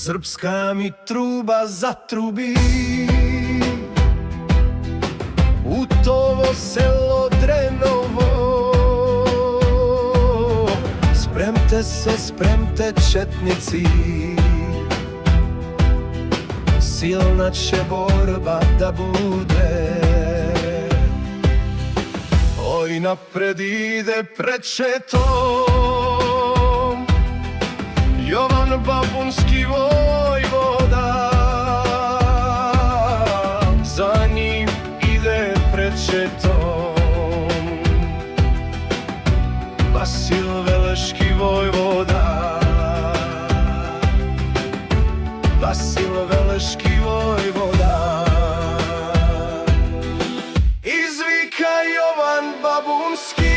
Srpska mi truba zatrubi u tovo selo Drenovo. Spremte četnici, silna će borba da bude. Oj, napred ide prečetom Jovan Babunski vojvoda, za njim ide prečetom Vasil Veleški vojvoda, Vasil Veleški vojvoda. Izvika Jovan Babunski,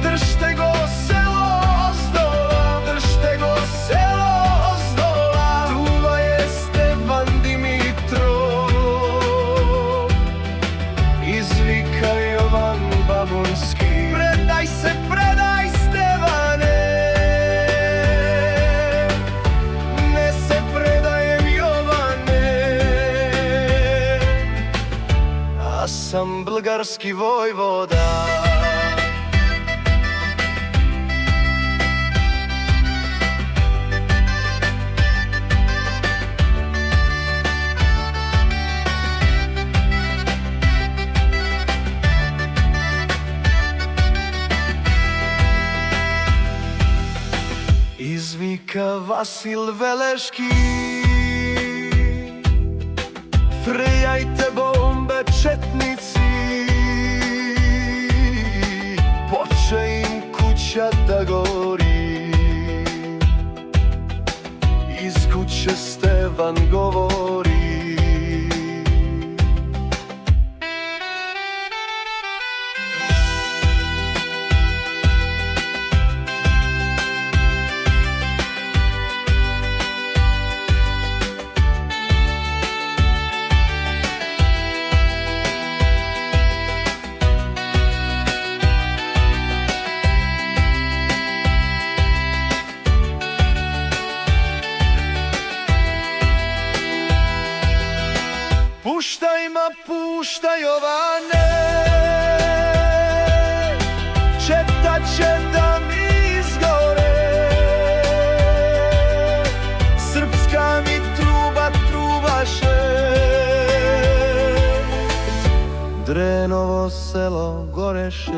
držte go selo ozdola, držte go selo ozdola. Truva je Stefan Dimitrov, izvika Jovan Babunski. Predaj se, predaj Stevane, ne se predajem Jovane. A sam bulgarski vojvoda. Izvika Vasil Veleški, frljajte bombe četnici, poče im kuća da gori. Iz kuće Stevan govori. Puštaj ma, puštaj Jovane, četa će da mi izgore. Srpska mi truba trubaše, Drenovo selo goreše.